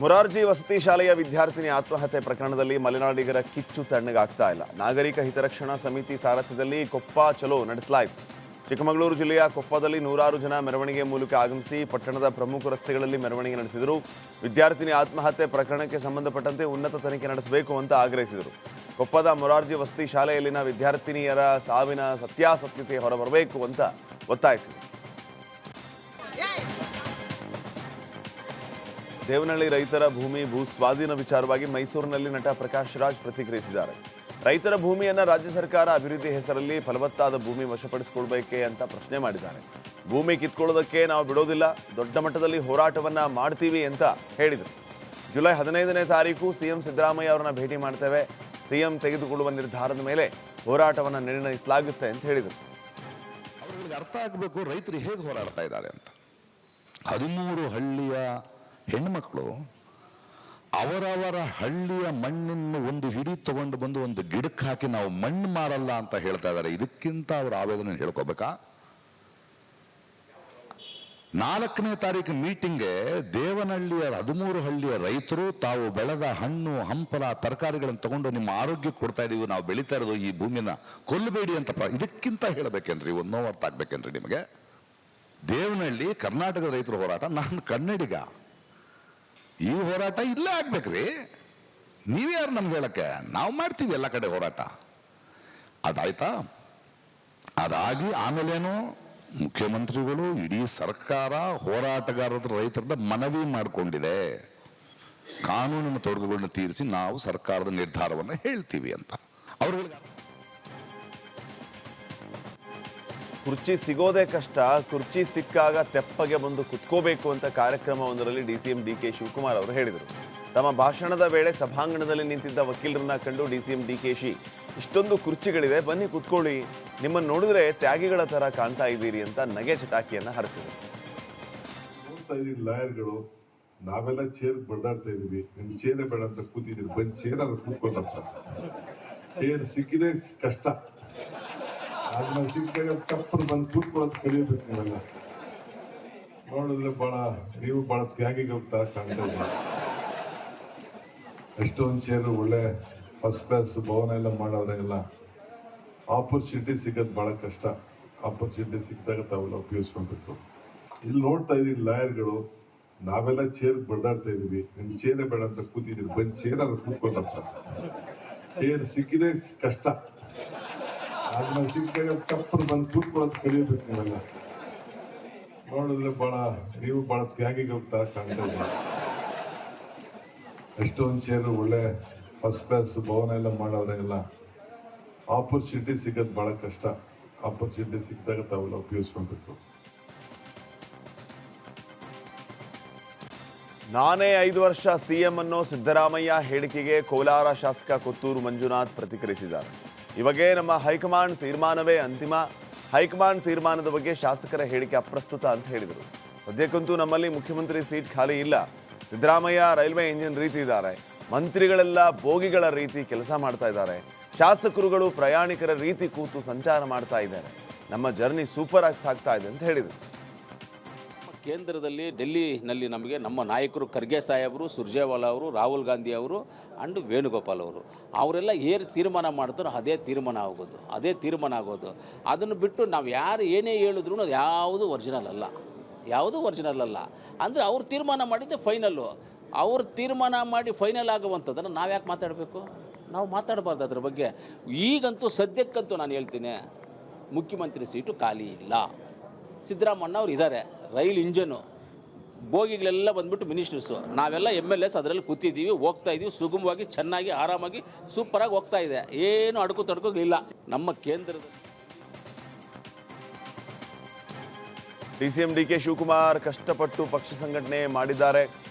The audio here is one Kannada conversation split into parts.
ಮೊರಾರ್ಜಿ ವಸತಿ ಶಾಲೆಯ ವಿದ್ಯಾರ್ಥಿನಿ ಆತ್ಮಹತ್ಯೆ ಪ್ರಕರಣದಲ್ಲಿ ಮಲೆನಾಡಿಗರ ಕಿಚ್ಚು ತಣ್ಣಗಾಗ್ತಾ ಇಲ್ಲ. ನಾಗರಿಕ ಹಿತರಕ್ಷಣಾ ಸಮಿತಿ ಸಾರಥ್ಯದಲ್ಲಿ ಕೊಪ್ಪ ಚಲೋ ನಡೆಸಲಾಯಿತು. ಚಿಕ್ಕಮಗಳೂರು ಜಿಲ್ಲೆಯ ಕೊಪ್ಪದಲ್ಲಿ ನೂರಾರು ಜನ ಮೆರವಣಿಗೆ ಮೂಲಕ ಆಗಮಿಸಿ ಪಟ್ಟಣದ ಪ್ರಮುಖ ರಸ್ತೆಗಳಲ್ಲಿ ಮೆರವಣಿಗೆ ನಡೆಸಿದರು. ವಿದ್ಯಾರ್ಥಿನಿ ಆತ್ಮಹತ್ಯೆ ಪ್ರಕರಣಕ್ಕೆ ಸಂಬಂಧಪಟ್ಟಂತೆ ಉನ್ನತ ತನಿಖೆ ನಡೆಸಬೇಕು ಅಂತ ಆಗ್ರಹಿಸಿದರು. ಕೊಪ್ಪದ ಮೊರಾರ್ಜಿ ವಸತಿ ಶಾಲೆಯಲ್ಲಿನ ವಿದ್ಯಾರ್ಥಿನಿಯರ ಸಾವಿನ ಸತ್ಯಾಸತ್ಯತೆ ಹೊರಬರಬೇಕು ಅಂತ ಒತ್ತಾಯಿಸಿದರು. ದೇವನಹಳ್ಳಿ ರೈತರ ಭೂಮಿ ಭೂ ಸ್ವಾಧೀನ ವಿಚಾರವಾಗಿ ಮೈಸೂರಿನಲ್ಲಿ ನಟ ಪ್ರಕಾಶ್ ರಾಜ್ ಪ್ರತಿಕ್ರಿಯಿಸಿದ್ದಾರೆ. ರೈತರ ಭೂಮಿಯನ್ನ ರಾಜ್ಯ ಸರ್ಕಾರ ಅಭಿವೃದ್ಧಿ ಹೆಸರಲ್ಲಿ ಫಲವತ್ತಾದ ಭೂಮಿ ವಶಪಡಿಸಿಕೊಳ್ಬೇಕೆ ಅಂತ ಪ್ರಶ್ನೆ ಮಾಡಿದ್ದಾರೆ. ಭೂಮಿ ಕಿತ್ಕೊಳ್ಳೋದಕ್ಕೆ ನಾವು ಬಿಡೋದಿಲ್ಲ, ದೊಡ್ಡ ಮಟ್ಟದಲ್ಲಿ ಹೋರಾಟವನ್ನ ಮಾಡ್ತೀವಿ ಅಂತ ಹೇಳಿದರು. ಜುಲೈ 15ನೇ ತಾರೀಕು ಸಿಎಂ ಸಿದ್ದರಾಮಯ್ಯ ಅವರನ್ನ ಭೇಟಿ ಮಾಡ್ತೇವೆ. ಸಿಎಂ ತೆಗೆದುಕೊಳ್ಳುವ ನಿರ್ಧಾರದ ಮೇಲೆ ಹೋರಾಟವನ್ನ ನಿರ್ಣಯಿಸಲಾಗುತ್ತೆ ಅಂತ ಹೇಳಿದರು. ಅವರಿಗೆ ಅರ್ಥ ಆಗಬೇಕು ರೈತರು ಹೇಗೆ ಹೋರಾಡ್ತಾ ಇದ್ದಾರೆ ಅಂತ. 13 ಹಳ್ಳಿಯ ಹೆಣ್ಮಕ್ಳು ಅವರವರ ಹಳ್ಳಿಯ ಮಣ್ಣನ್ನು ಒಂದು ಹಿಡಿ ತಗೊಂಡು ಬಂದು ಒಂದು ಗಿಡಕ್ಕೆ ಹಾಕಿ ನಾವು ಮಣ್ಣು ಮಾರಲ್ಲ ಅಂತ ಹೇಳ್ತಾ ಇದ್ದಾರೆ. ಇದಕ್ಕಿಂತ ಅವರ ಆವೇದನೆ ಹೇಳ್ಕೋಬೇಕಾ? 4ನೇ ತಾರೀಕು ಮೀಟಿಂಗ್ಗೆ ದೇವನಹಳ್ಳಿಯ 13 ಹಳ್ಳಿಯ ರೈತರು ತಾವು ಬೆಳೆದ ಹಣ್ಣು ಹಂಪಲ ತರಕಾರಿಗಳನ್ನು ತಗೊಂಡು ನಿಮ್ಮ ಆರೋಗ್ಯಕ್ಕೆ ಕೊಡ್ತಾ ಇದೀವಿ, ನಾವು ಬೆಳೀತಾ ಇರೋದು ಈ ಭೂಮಿನ ಕೊಲ್ಲಬೇಡಿ ಅಂತ. ಇದಕ್ಕಿಂತ ಹೇಳಬೇಕೇನ್ರಿ? ಒಂದು ನೋವು ಅರ್ಥ ಆಗ್ಬೇಕೇನ್ರಿ ನಿಮಗೆ? ದೇವನಹಳ್ಳಿ ಕರ್ನಾಟಕದ ರೈತರ ಹೋರಾಟ, ನಾನು ಕನ್ನಡಿಗ, ಈ ಹೋರಾಟ ಇಲ್ಲೇ ಆಗ್ಬೇಕ್ರಿ. ನೀವ್ಯಾರು ನಮ್ಗೆ ಹೇಳಕ್ಕೆ? ನಾವು ಮಾಡ್ತೀವಿ ಎಲ್ಲ ಕಡೆ ಹೋರಾಟ. ಅದಾಯ್ತಾ? ಅದಾಗಿ ಆಮೇಲೇನು ಮುಖ್ಯಮಂತ್ರಿಗಳು ಇಡೀ ಸರ್ಕಾರ ಹೋರಾಟಗಾರರ ರೈತರದ ಮನವಿ ಮಾಡಿಕೊಂಡಿದೆ, ಕಾನೂನಿನ ತೊಡಕುಗಳನ್ನ ತೀರಿಸಿ ನಾವು ಸರ್ಕಾರದ ನಿರ್ಧಾರವನ್ನು ಹೇಳ್ತೀವಿ ಅಂತ. ಅವ್ರಿಗೆ ಕುರ್ಚಿ ಸಿಗೋದೇ ಕಷ್ಟ, ಕುರ್ಚಿ ಸಿಕ್ಕಾಗ ತೆಪ್ಪಗೆ ಬಂದು ಕುತ್ಕೋಬೇಕು ಅಂತ ಕಾರ್ಯಕ್ರಮವೊಂದರಲ್ಲಿ ಡಿಸಿಎಂ ಡಿಕೆ ಶಿವಕುಮಾರ್ ಅವರು ಹೇಳಿದರು. ತಮ್ಮ ಭಾಷಣದ ವೇಳೆ ಸಭಾಂಗಣದಲ್ಲಿ ನಿಂತಿದ್ದ ವಕೀಲರನ್ನ ಕಂಡು ಡಿಸಿಎಂ ಡಿಕೆಶಿ, ಇಷ್ಟೊಂದು ಕುರ್ಚಿಗಳಿದೆ, ಬನ್ನಿ ಕುತ್ಕೊಳ್ಳಿ, ನಿಮ್ಮನ್ನು ನೋಡಿದ್ರೆ ತ್ಯಾಗಿಗಳ ತರ ಕಾಣ್ತಾ ಇದ್ದೀರಿ ಅಂತ ನಗೆ ಚಟಾಕಿಯನ್ನ ಹರಿಸಿದರು. ಲಾಯರ್ಗಳು ನಾವೆಲ್ಲ ಚೇರ್ ಬಡ್ದಾಡ್ತಾ ಇದೀವಿ, ನಿಮ್ ಚೇರೇ ಬೇಡ ಅಂತ ಕೂತಿದ್ದೀವಿ, ಬಂದ್ ಚೇರ್ ಅದು ಕೂತ್ಕೊಂಡಂತ. ಚೇರ್ ಸಿಕ್ಕಿದೆ ಕಷ್ಟ, ಅದನ್ನ ಸಿಕ್ಕಾಗ ತಪ್ಪು ಬಂದು ಕೂತ್ಕೊಳ್ಳೋದು ಕಲಿಯಬೇಕು. ನೀವೆಲ್ಲ ನೋಡಿದ್ರೆ ನೀವು ಬಹಳ ತ್ಯಾಗಿಗಳ ತರ ಕಾಣ್ತಾ ಇದ್ದೀವಿ. ಎಷ್ಟೊಂದು ಚೇರು ಒಳ್ಳೆ ಫಸ್ಟ್ ಕ್ಲಾಸ್ ಭವನ ಎಲ್ಲ ಮಾಡೋರೆಲ್ಲ ಆಪರ್ಚುನಿಟಿ ಸಿಗೋದು ಬಹಳ ಕಷ್ಟ. ಆಪರ್ಚುನಿಟಿ ಸಿಕ್ಕಿದಾಗ ತಾವೆಲ್ಲ ಉಪಯೋಗಿಸ್ಕೊಳ್ಬೇಕು. ಇಲ್ಲಿ ನೋಡ್ತಾ ಇದೀವಿ ಲಾಯರ್ಗಳು ನಾವೆಲ್ಲ ಚೇರ್ ಬಡ್ದಾಡ್ತಾ ಇದೀವಿ, ನಿಮ್ ಚೇರೇ ಬೇಡ ಅಂತ ಕೂತಿದ್ದೀವಿ, ಬಂದ್ ಚೇರ್ ಅದು ಕೂತ್ಕೊಂಡಂತ. ಚೇರ್ ಸಿಕ್ಕಿದೆ ಕಷ್ಟ, ಅದನ್ನ ಸಿಕ್ಕಾಗ ತಪ್ಪು ಬಂದು ಕೂತ್ಕೊಳ್ಳೋದು ಕಲಿಯಬೇಕು. ನೀವೆಲ್ಲ ನೋಡಿದ್ರೆ ನೀವು ಬಹಳ ತ್ಯಾಗಿಗಳ ತರ ಕಾಣ್ತಾ ಇದ್ದೀವಿ. ಎಷ್ಟೊಂದು ಚೇರು ಒಳ್ಳೆ ಫಸ್ಟ್ ಕ್ಲಾಸ್ ಭವನ ಎಲ್ಲ ಮಾಡೋರೆಲ್ಲ ಆಪರ್ಚುನಿಟಿ ಸಿಗೋದು ಬಹಳ ಕಷ್ಟ. ಆಪರ್ಚುನಿಟಿ ಸಿಕ್ಕಿದಾಗ ತಾವೆಲ್ಲ ಉಪಯೋಗಿಸ್ಕೊಳ್ಬೇಕು. ನಾನೇ 5 ವರ್ಷ ಸಿಎಂ ಅನ್ನೋ ಸಿದ್ದರಾಮಯ್ಯ ಹೇಳಿಕೆಗೆ ಕೋಲಾರ ಶಾಸಕ ಕೊತ್ತೂರು ಮಂಜುನಾಥ್ ಪ್ರತಿಕ್ರಿಯಿಸಿದ್ದಾರೆ. ಇವಾಗೇ ನಮ್ಮ ಹೈಕಮಾಂಡ್ ತೀರ್ಮಾನವೇ ಅಂತಿಮ, ಹೈಕಮಾಂಡ್ ತೀರ್ಮಾನದ ಬಗ್ಗೆ ಶಾಸಕರ ಹೇಳಿಕೆ ಅಪ್ರಸ್ತುತ ಅಂತ ಹೇಳಿದರು. ಸದ್ಯಕ್ಕಂತೂ ನಮ್ಮಲ್ಲಿ ಮುಖ್ಯಮಂತ್ರಿ ಸೀಟ್ ಖಾಲಿ ಇಲ್ಲ. ಸಿದ್ದರಾಮಯ್ಯ ರೈಲ್ವೆ ಇಂಜಿನ್ ರೀತಿ ಇದ್ದಾರೆ, ಮಂತ್ರಿಗಳೆಲ್ಲ ಬೋಗಿಗಳ ರೀತಿ ಕೆಲಸ ಮಾಡ್ತಾ ಇದ್ದಾರೆ, ಶಾಸಕರುಗಳು ಪ್ರಯಾಣಿಕರ ರೀತಿ ಕೂತು ಸಂಚಾರ ಮಾಡ್ತಾ ಇದ್ದಾರೆ. ನಮ್ಮ ಜರ್ನಿ ಸೂಪರ್ ಆಗಿ ಸಾಗ್ತಾ ಇದೆ ಅಂತ ಹೇಳಿದರು. ಕೇಂದ್ರದಲ್ಲಿ ಡೆಲ್ಲಿನಲ್ಲಿ ನಮಗೆ ನಮ್ಮ ನಾಯಕರು ಖರ್ಗೆ ಸಾಹೇಬರು, ಸುರ್ಜೇವಾಲಾ ಅವರು, ರಾಹುಲ್ ಗಾಂಧಿ ಅವರು ಅಂಡ್ ವೇಣುಗೋಪಾಲ್ ಅವರು, ಅವರೆಲ್ಲ ಏನು ತೀರ್ಮಾನ ಮಾಡ್ತಾರೋ ಅದೇ ತೀರ್ಮಾನ ಆಗೋದು. ಅದನ್ನು ಬಿಟ್ಟು ನಾವು ಯಾರು ಏನೇ ಹೇಳಿದ್ರು ಅದು ಯಾವುದೂ ಒರಿಜಿನಲ್ ಅಲ್ಲ. ಅಂದರೆ ಅವ್ರು ತೀರ್ಮಾನ ಮಾಡಿದ್ದೆ ಫೈನಲ್ಲು. ಅವ್ರು ತೀರ್ಮಾನ ಮಾಡಿ ಫೈನಲ್ ಆಗುವಂಥದ್ದನ್ನು ನಾವು ಯಾಕೆ ಮಾತಾಡಬೇಕು? ನಾವು ಮಾತಾಡಬಾರ್ದು ಅದ್ರ ಬಗ್ಗೆ. ಈಗಂತೂ ಸದ್ಯಕ್ಕಂತೂ ನಾನು ಹೇಳ್ತೀನಿ, ಮುಖ್ಯಮಂತ್ರಿ ಸೀಟು ಖಾಲಿ ಇಲ್ಲ. ಸಿದ್ದರಾಮಣ್ಣ ಅವ್ರು ಇದ್ದಾರೆ, ರೈಲ್ ಇಂಜನು, ಬೋಗಿಗಳೆಲ್ಲ ಬಂದ್ಬಿಟ್ಟು ಮಿನಿಸ್ಟರ್ಸು, ನಾವೆಲ್ಲ MLAs ಅದರಲ್ಲಿ ಕೂತಿದ್ದೀವಿ, ಹೋಗ್ತಾ ಇದ್ದೀವಿ ಸುಗಮವಾಗಿ, ಚೆನ್ನಾಗಿ, ಆರಾಮಾಗಿ, ಸೂಪರಾಗಿ ಹೋಗ್ತಾ ಇದೆ. ಏನು ಅಡುಕು ತಡ್ಕೋಗಿಲ್ಲ ನಮ್ಮ ಕೇಂದ್ರದ. ಡಿಸಿಎಂ ಡಿಕೆ ಶಿವಕುಮಾರ್ ಕಷ್ಟಪಟ್ಟು ಪಕ್ಷ ಸಂಘಟನೆ ಮಾಡಿದ್ದಾರೆ,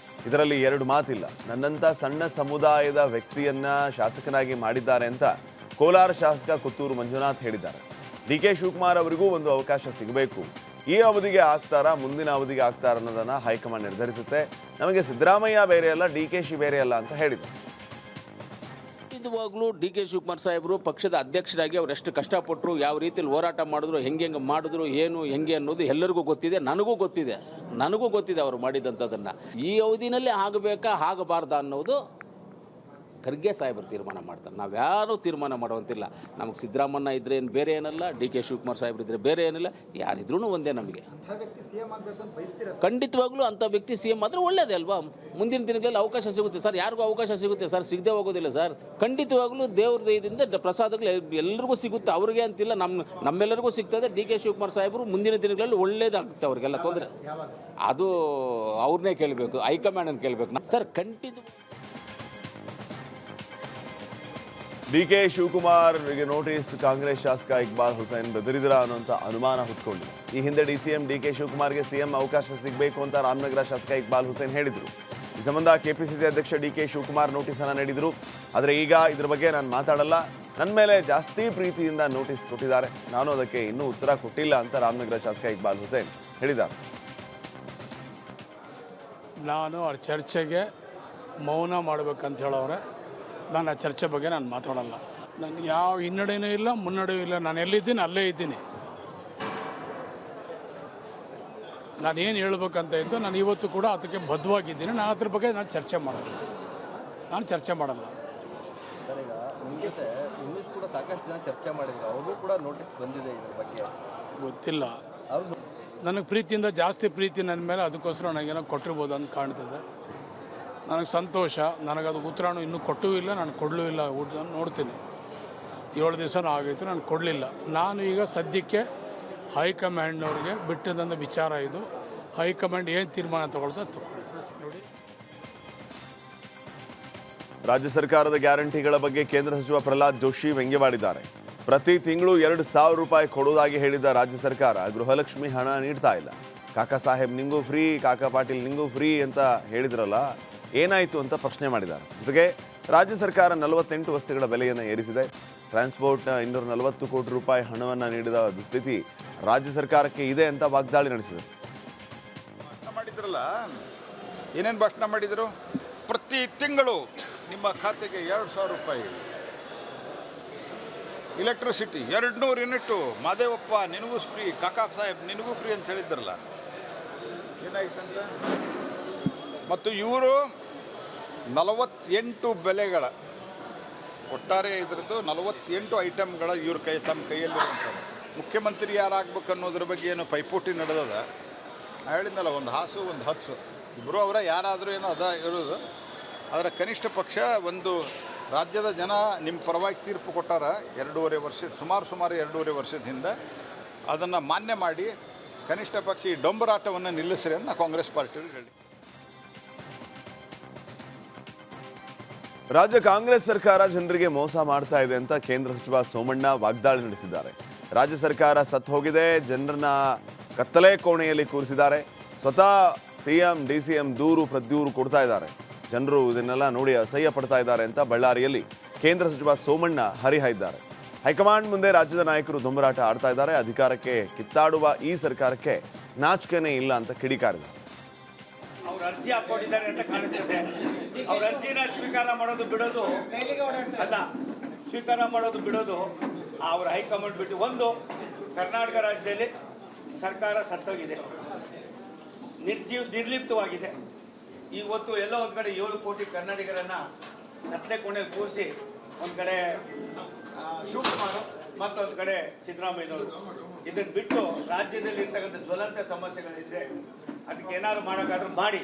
ಇದರಲ್ಲಿ 2 ಮಾತಿಲ್ಲ. ನನ್ನಂಥ ಸಣ್ಣ ಸಮುದಾಯದ ವ್ಯಕ್ತಿಯನ್ನ ಶಾಸಕನಾಗಿ ಮಾಡಿದ್ದಾರೆ ಅಂತ ಕೋಲಾರ ಶಾಸಕ ಕೊತ್ತೂರು ಮಂಜುನಾಥ್ ಹೇಳಿದ್ದಾರೆ. ಡಿಕೆ ಶಿವಕುಮಾರ್ ಅವರಿಗೂ ಒಂದು ಅವಕಾಶ ಸಿಗಬೇಕು. ಈ ಅವಧಿಗೆ ಆಗ್ತಾರಾ, ಮುಂದಿನ ಅವಧಿಗೆ ಆಗ್ತಾರ ಅನ್ನೋದನ್ನ ಹೈಕಮಾಂಡ್ ನಿರ್ಧರಿಸುತ್ತೆ. ನಮಗೆ ಸಿದ್ದರಾಮಯ್ಯ ಬೇರೆ ಅಲ್ಲ, DKಶಿ ಬೇರೆ ಅಲ್ಲ ಅಂತ ಹೇಳಿದರು. ಖಂಡಿತವಾಗ್ಲೂ ಡಿ ಕೆ ಶಿವಕುಮಾರ್ ಸಾಹೇಬರು ಪಕ್ಷದ ಅಧ್ಯಕ್ಷರಾಗಿ ಅವ್ರು ಎಷ್ಟು ಕಷ್ಟಪಟ್ಟರು, ಯಾವ ರೀತಿಯಲ್ಲಿ ಹೋರಾಟ ಮಾಡಿದ್ರು, ಹೆಂಗೆ ಮಾಡಿದ್ರು, ಏನು ಹೆಂಗೆ ಅನ್ನೋದು ಎಲ್ಲರಿಗೂ ಗೊತ್ತಿದೆ, ನನಗೂ ಗೊತ್ತಿದೆ ಅವರು ಮಾಡಿದಂಥದ್ದನ್ನು. ಈ ಅವಧಿನಲ್ಲಿ ಆಗಬೇಕಾ ಆಗಬಾರ್ದಾ ಅನ್ನೋದು ಖರ್ಗೆ ಸಾಹೇಬರು ತೀರ್ಮಾನ ಮಾಡ್ತಾರೆ. ನಾವ್ಯಾರೂ ತೀರ್ಮಾನ ಮಾಡುವಂತಿಲ್ಲ. ನಮಗೆ ಸಿದ್ದರಾಮಣ್ಣ ಇದ್ದರೆ ಏನು ಬೇರೆ ಏನಲ್ಲ, ಡಿ ಕೆ ಶಿವಕುಮಾರ್ ಸಾಹೇಬ್ರು ಇದ್ದರೆ ಬೇರೆ ಏನಿಲ್ಲ, ಯಾರಿದ್ರೂ ಒಂದೇ ನಮಗೆ. ಖಂಡಿತವಾಗ್ಲೂ ಅಂಥ ವ್ಯಕ್ತಿ ಸಿ ಎಮ್ ಆದರೆ ಒಳ್ಳೇದೇ ಅಲ್ವಾ? ಮುಂದಿನ ದಿನಗಳಲ್ಲಿ ಅವಕಾಶ ಸಿಗುತ್ತೆ ಸರ್, ಯಾರಿಗೂ ಅವಕಾಶ ಸಿಗುತ್ತೆ ಸರ್, ಸಿಗದೆ ಹೋಗೋದಿಲ್ಲ ಸರ್. ಖಂಡಿತವಾಗ್ಲೂ ದೇವ್ರ ದಯದಿಂದ ಪ್ರಸಾದಗಳು ಎಲ್ಲರಿಗೂ ಸಿಗುತ್ತೆ, ಅವ್ರಿಗೆ ಅಂತಿಲ್ಲ, ನಮ್ಮೆಲ್ಲರಿಗೂ ಸಿಗ್ತದೆ. ಡಿ ಕೆ ಶಿವಕುಮಾರ್ ಸಾಹೇಬರು ಮುಂದಿನ ದಿನಗಳಲ್ಲಿ ಒಳ್ಳೇದಾಗುತ್ತೆ, ಅವ್ರಿಗೆಲ್ಲ ತೊಂದರೆ ಅದು ಅವ್ರನ್ನೇ ಕೇಳಬೇಕು, ಹೈಕಮಾಂಡನ್ನು ಕೇಳಬೇಕು ಸರ್. ಖಂಡಿತ ಡಿ.ಕೆ. ಶಿವಕುಮಾರ್ಗೆ ನೋಟಿಸ್, ಕಾಂಗ್ರೆಸ್ ಶಾಸಕ ಇಕ್ಬಾಲ್ ಹುಸೇನ್ ಬೆದರಿದ್ರ ಅನ್ನೋಂಥ ಅನುಮಾನ ಹುಟ್ಕೊಂಡಿದೆ. ಈ ಹಿಂದೆ ಡಿ.ಸಿ.ಎಂ ಡಿ.ಕೆ. ಶಿವಕುಮಾರ್ಗೆ ಸಿಎಂ ಅವಕಾಶ ಸಿಗಬೇಕು ಅಂತ ರಾಮನಗರ ಶಾಸಕ ಇಕ್ಬಾಲ್ ಹುಸೇನ್ ಹೇಳಿದರು. ಈ ಸಂಬಂಧ ಕೆಪಿಸಿಸಿ ಅಧ್ಯಕ್ಷ ಡಿ.ಕೆ. ಶಿವಕುಮಾರ್ ನೋಟಿಸನ್ನು ನೀಡಿದರು. ಆದರೆ ಈಗ ಇದ್ರ ಬಗ್ಗೆ ನಾನು ಮಾತಾಡಲ್ಲ, ನನ್ನ ಮೇಲೆ ಜಾಸ್ತಿ ಪ್ರೀತಿಯಿಂದ ನೋಟಿಸ್ ಕೊಟ್ಟಿದ್ದಾರೆ, ನಾನು ಅದಕ್ಕೆ ಇನ್ನೂ ಉತ್ತರ ಕೊಟ್ಟಿಲ್ಲ ಅಂತ ರಾಮನಗರ ಶಾಸಕ ಇಕ್ಬಾಲ್ ಹುಸೇನ್ ಹೇಳಿದ್ದಾರೆ. ನಾನು ಆ ಚರ್ಚೆಗೆ ಮೌನ ಮಾಡಬೇಕಂತ ಹೇಳೋರೆ. ನಾನು ಆ ಚರ್ಚೆ ಬಗ್ಗೆ ನಾನು ಮಾತಾಡಲ್ಲ. ನನಗೆ ಯಾವ ಹಿನ್ನಡೆಯೂ ಇಲ್ಲ, ಮುನ್ನಡೆಯೂ ಇಲ್ಲ. ನಾನು ಎಲ್ಲಿದ್ದೀನಿ ಅಲ್ಲೇ ಇದ್ದೀನಿ. ನಾನು ಏನು ಹೇಳ್ಬೇಕಂತ ಇತ್ತು, ನಾನು ಇವತ್ತು ಕೂಡ ಅದಕ್ಕೆ ಬದ್ಧವಾಗಿದ್ದೀನಿ. ನಾನು ಅದ್ರ ಬಗ್ಗೆ ಚರ್ಚೆ ಮಾಡಲ್ಲ. ಸರ್, ಈಗ ನಿಮಗೆ ಇಂಗ್ಲೀಷ್ ಕೂಡ ಸಾಕಷ್ಟು ಜನ ಚರ್ಚೆ ಮಾಡಿದ್ರು, ಅವ್ರಿಗೂ ಕೂಡ ನೋಟಿಸ್ ಬಂದಿದೆ ಇದ್ರ ಬಗ್ಗೆ. ಗೊತ್ತಿಲ್ಲ, ನನಗೆ ಪ್ರೀತಿಯಿಂದ ಜಾಸ್ತಿ ಪ್ರೀತಿ ನನ್ನ ಮೇಲೆ, ಅದಕ್ಕೋಸ್ಕರ ನನಗೇನೋ ಕೊಟ್ಟಿರ್ಬೋದು ಅಂತ ಕಾಣ್ತದೆ. ನನಗೆ ಸಂತೋಷ. ನನಗದು ಉತ್ತರನೂ ಇನ್ನೂ ಕೊಟ್ಟೂ ಇಲ್ಲ, ನಾನು ಕೊಡಲೂ ಇಲ್ಲ. ನೋಡ್ತೀನಿ, 7 ದಿವಸನೂ ಆಗೈತು, ನಾನು ಕೊಡಲಿಲ್ಲ. ನಾನು ಈಗ ಸದ್ಯಕ್ಕೆ ಹೈಕಮಾಂಡ್ನವ್ರಿಗೆ ಬಿಟ್ಟಿದ್ದಂಥ ವಿಚಾರ ಇದು. ಹೈಕಮಾಂಡ್ ಏನು ತೀರ್ಮಾನ ತಗೊಳ್ತಾ ನೋಡಿ. ರಾಜ್ಯ ಸರ್ಕಾರದ ಗ್ಯಾರಂಟಿಗಳ ಬಗ್ಗೆ ಕೇಂದ್ರ ಸಚಿವ ಪ್ರಹ್ಲಾದ್ ಜೋಶಿ ವ್ಯಂಗ್ಯವಾಡಿದ್ದಾರೆ. ಪ್ರತಿ ತಿಂಗಳು 2,000 ರೂಪಾಯಿ ಕೊಡುವುದಾಗಿ ಹೇಳಿದ ರಾಜ್ಯ ಸರ್ಕಾರ ಗೃಹಲಕ್ಷ್ಮಿ ಹಣ ನೀಡ್ತಾ ಇಲ್ಲ. ಕಾಕಾ ಸಾಹೇಬ್ ನಿಂಗೂ ಫ್ರೀ, ಕಾಕಾ ಪಾಟೀಲ್ ನಿಂಗೂ ಫ್ರೀ ಅಂತ ಹೇಳಿದ್ರಲ್ಲ, ಏನಾಯಿತು ಅಂತ ಪ್ರಶ್ನೆ ಮಾಡಿದ್ದಾರೆ. ಜೊತೆಗೆ ರಾಜ್ಯ ಸರ್ಕಾರ 48 ವಸ್ತುಗಳ ಬೆಲೆಯನ್ನು ಏರಿಸಿದೆ. ಟ್ರಾನ್ಸ್ಪೋರ್ಟ್ನ 240 ಕೋಟಿ ರೂಪಾಯಿ ಹಣವನ್ನು ನೀಡಿದ ದುಸ್ಥಿತಿ ರಾಜ್ಯ ಸರ್ಕಾರಕ್ಕೆ ಇದೆ ಅಂತ ವಾಗ್ದಾಳಿ ನಡೆಸಿದರು. ಮಾಡಿದ್ರಲ್ಲ, ಏನೇನು ಭಾಷಣ ಮಾಡಿದರು? ಪ್ರತಿ ತಿಂಗಳು ನಿಮ್ಮ ಖಾತೆಗೆ 2,000 ರೂಪಾಯಿ, ಎಲೆಕ್ಟ್ರಿಸಿಟಿ 200 ಯೂನಿಟ್ಟು, ಮಾದೇವಪ್ಪ ನಿನಗೂ ಫ್ರೀ, ಕಾಕಾ ಸಾಹೇಬ್ ನಿನಗೂ ಫ್ರೀ ಅಂತ ಹೇಳಿದ್ರಲ್ಲ, ಏನಾಯ್ತಂತ? ಮತ್ತು ಇವರು 48 ಬೆಲೆಗಳ ಒಟ್ಟಾರೆ ಇದರದ್ದು 48 ಐಟಮ್ಗಳ ಇವ್ರ ತಮ್ಮ ಕೈಯಲ್ಲಿರುವಂಥದ್ದು. ಮುಖ್ಯಮಂತ್ರಿ ಯಾರಾಗಬೇಕು ಅನ್ನೋದ್ರ ಬಗ್ಗೆ ಏನು ಪೈಪೋಟಿ ನಡೆದದ. ಹೇಳಿದ್ನಲ್ಲ, ಒಂದು ಹಾಸು ಒಂದು ಹಚ್ಚು, ಇಬ್ಬರು ಅವರ ಯಾರಾದರೂ ಏನೋ ಅದ ಇರೋದು. ಅದರ ಕನಿಷ್ಠ ಪಕ್ಷ ಒಂದು ರಾಜ್ಯದ ಜನ ನಿಮ್ಮ ಪರವಾಗಿ ತೀರ್ಪು ಕೊಟ್ಟಾರ 2.5 ವರ್ಷ, ಸುಮಾರು 2.5 ವರ್ಷದ ಹಿಂದೆ. ಅದನ್ನು ಮಾನ್ಯ ಮಾಡಿ ಕನಿಷ್ಠ ಪಕ್ಷ ಈ ಡೊಂಬರಾಟವನ್ನು ನಿಲ್ಲಿಸ್ರಿ ಅಂತ ಕಾಂಗ್ರೆಸ್ ಪಾರ್ಟಿಯವರು ಹೇಳಿ. ರಾಜ್ಯ ಕಾಂಗ್ರೆಸ್ ಸರ್ಕಾರ ಜನರಿಗೆ ಮೋಸ ಮಾಡ್ತಾ ಇದೆ ಅಂತ ಕೇಂದ್ರ ಸಚಿವ ಸೋಮಣ್ಣ ವಾಗ್ದಾಳಿ ನಡೆಸಿದ್ದಾರೆ. ರಾಜ್ಯ ಸರ್ಕಾರ ಸತ್ತು ಹೋಗಿದೆ, ಜನರನ್ನ ಕತ್ತಲೆ ಕೋಣೆಯಲ್ಲಿ ಕೂರಿಸಿದ್ದಾರೆ. ಸ್ವತಃ ಸಿಎಂ ಡಿಸಿಎಂ ದೂರು ಪ್ರತ್ಯೂರು ಕೊಡ್ತಾ ಇದ್ದಾರೆ. ಜನರು ಇದನ್ನೆಲ್ಲ ನೋಡಿ ಅಸಹ್ಯ ಪಡ್ತಾ ಇದ್ದಾರೆ ಅಂತ ಬಳ್ಳಾರಿಯಲ್ಲಿ ಕೇಂದ್ರ ಸಚಿವ ಸೋಮಣ್ಣ ಹರಿಹಾಯ್ದಿದ್ದಾರೆ. ಹೈಕಮಾಂಡ್ ಮುಂದೆ ರಾಜ್ಯದ ನಾಯಕರು ದೊಂಬರಾಟ ಆಡ್ತಾ ಇದ್ದಾರೆ. ಅಧಿಕಾರಕ್ಕೆ ಕಿತ್ತಾಡುವ ಈ ಸರ್ಕಾರಕ್ಕೆ ನಾಚಿಕೆನೇ ಇಲ್ಲ ಅಂತ ಕಿಡಿಕಾರಿದ್ದಾರೆ. ಅವ್ರು ಅರ್ಜಿ ಹಾಕೊಂಡಿದ್ದಾರೆ ಅಂತ ಕಾಣಿಸ್ತದೆ. ಅವ್ರ ಅರ್ಜಿನ ಸ್ವೀಕಾರ ಮಾಡೋದು ಬಿಡೋದು ಅಲ್ಲ, ಸ್ವೀಕಾರ ಮಾಡೋದು ಬಿಡೋದು ಅವ್ರ ಹೈಕಮಾಂಡ್ ಬಿಟ್ಟು. ಒಂದು, ಕರ್ನಾಟಕ ರಾಜ್ಯದಲ್ಲಿ ಸರ್ಕಾರ ಸತ್ತೋಗಿದೆ, ನಿರ್ಲಿಪ್ತವಾಗಿದೆ. ಇವತ್ತು ಎಲ್ಲ ಒಂದು ಕಡೆ 7 ಕೋಟಿ ಕನ್ನಡಿಗರನ್ನು ಕತ್ಲೆ ಕೋಣೆಗೆ ಕೂರಿಸಿ, ಒಂದು ಕಡೆ ಶಿವಕುಮಾರ್ ಮತ್ತೊಂದು ಕಡೆ ಸಿದ್ದರಾಮಯ್ಯನವರು. ಇದನ್ನು ಬಿಟ್ಟು ರಾಜ್ಯದಲ್ಲಿ ಇರ್ತಕ್ಕಂಥ ಜ್ವಲಂತ ಸಮಸ್ಯೆಗಳಿದ್ರೆ ಅದಕ್ಕೆ ಏನಾದ್ರು ಮಾಡೋಕ್ಕಾದ್ರೂ ಮಾಡಿ.